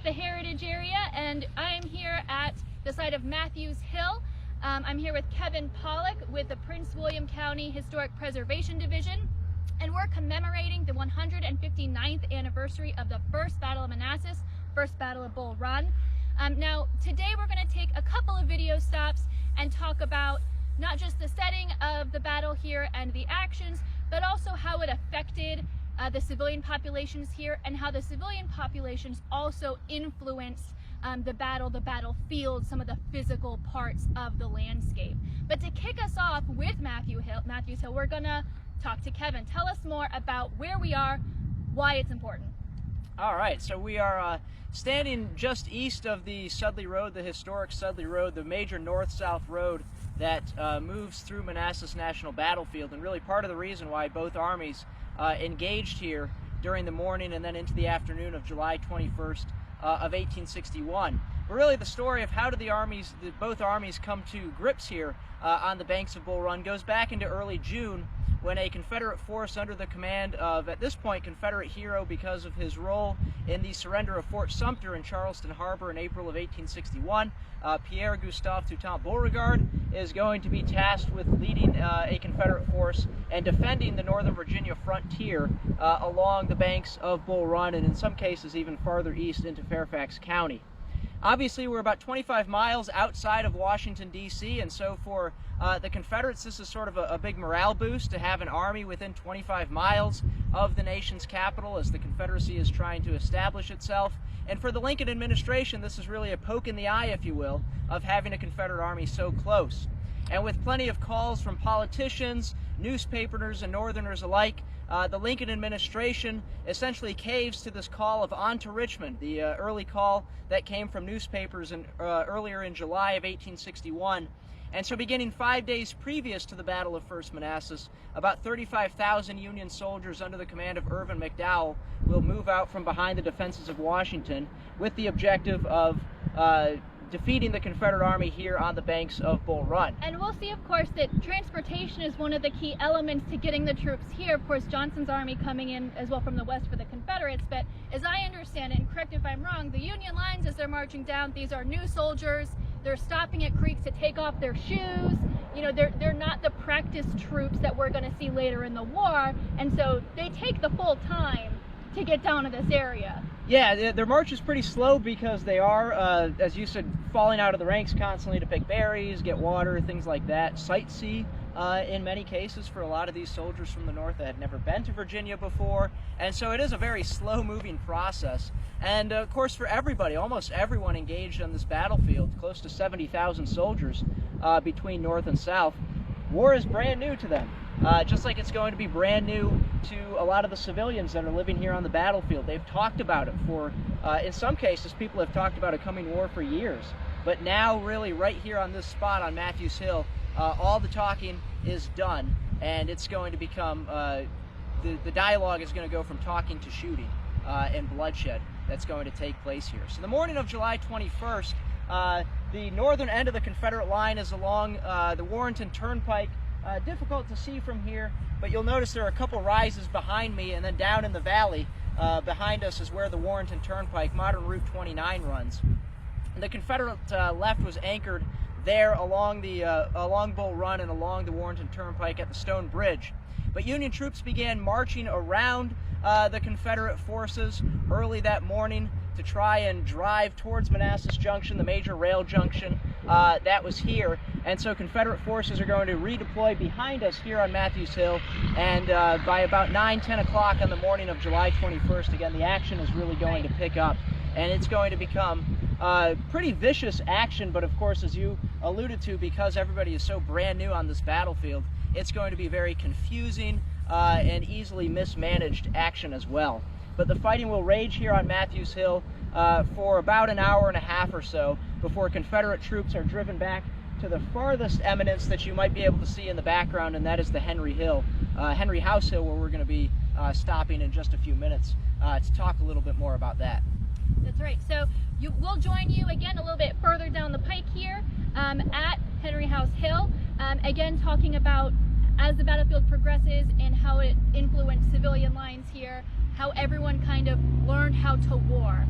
the Heritage area, and I'm here at the site of Matthews Hill. I'm here with Kevin Pawlak with the Prince William County Historic Preservation Division, and we're commemorating the 159th anniversary of the First Battle of Manassas, First Battle of Bull Run. Now, today we're going to take a couple of video stops and talk about not just the setting of the battle here and the actions, but also how it affected the civilian populations here, and how the civilian populations also influenced the battlefield, some of the physical parts of the landscape. But to kick us off with Matthews Hill, we're gonna talk to Kevin. Tell us more about where we are, why it's important. All right, so we are standing just east of the Sudley Road, the historic Sudley Road, the major north-south road that moves through Manassas National Battlefield, and really part of the reason why both armies engaged here during the morning and then into the afternoon of July 21st of 1861. But really the story of how did both armies come to grips here on the banks of Bull Run goes back into early June, when a Confederate force under the command of, at this point, Confederate hero because of his role in the surrender of Fort Sumter in Charleston Harbor in April of 1861, Pierre Gustave Toutant Beauregard is going to be tasked with leading a Confederate force and defending the Northern Virginia frontier along the banks of Bull Run, and in some cases even farther east into Fairfax County. Obviously, we're about 25 miles outside of Washington, D.C., and so for the Confederates, this is sort of a big morale boost to have an army within 25 miles of the nation's capital as the Confederacy is trying to establish itself. And for the Lincoln administration, this is really a poke in the eye, if you will, of having a Confederate army so close. And with plenty of calls from politicians, newspapers, and Northerners alike, the Lincoln administration essentially caves to this call of "On to Richmond," the early call that came from newspapers earlier in July of 1861. And so beginning 5 days previous to the Battle of First Manassas, about 35,000 Union soldiers under the command of Irvin McDowell will move out from behind the defenses of Washington with the objective of defeating the Confederate Army here on the banks of Bull Run. And we'll see, of course, that transportation is one of the key elements to getting the troops here. Of course, Johnson's army coming in as well from the west for the Confederates, but as I understand it, and correct if I'm wrong, the Union lines, as they're marching down, these are new soldiers. They're stopping at creeks to take off their shoes. You know, they're not the practice troops that we're going to see later in the war, and so they take the full time to get down to this area. Yeah, their march is pretty slow because they are, as you said, falling out of the ranks constantly to pick berries, get water, things like that, sightsee in many cases for a lot of these soldiers from the north that had never been to Virginia before. And so it is a very slow-moving process. And of course, for everybody, almost everyone engaged on this battlefield, close to 70,000 soldiers between north and south, war is brand new to them. Just like it's going to be brand new to a lot of the civilians that are living here on the battlefield. They've talked about it for, in some cases, people have talked about a coming war for years. But now, really, right here on this spot on Matthews Hill, all the talking is done, and it's going to become, the dialogue is going to go from talking to shooting and bloodshed that's going to take place here. So the morning of July 21st, the northern end of the Confederate line is along the Warrenton Turnpike. Difficult to see from here, but you'll notice there are a couple rises behind me, and then down in the valley behind us is where the Warrenton Turnpike, modern Route 29, runs. And the Confederate left was anchored there along Bull Run and along the Warrenton Turnpike at the Stone Bridge. But Union troops began marching around the Confederate forces early that morning to try and drive towards Manassas Junction, the major rail junction that was here. And so Confederate forces are going to redeploy behind us here on Matthews Hill, and by about 9-10 o'clock on the morning of July 21st, again, the action is really going to pick up, and it's going to become pretty vicious action. But of course, as you alluded to, because everybody is so brand new on this battlefield, it's going to be very confusing and easily mismanaged action as well. But the fighting will rage here on Matthews Hill for about an hour and a half or so before Confederate troops are driven back to the farthest eminence that you might be able to see in the background, and that is the Henry House Hill, where we're going to be stopping in just a few minutes to talk a little bit more about that. That's right. So we'll join you again a little bit further down the pike here at Henry House Hill, again talking about as the battlefield progresses and how it influenced civilian lines here, how everyone kind of learned how to war.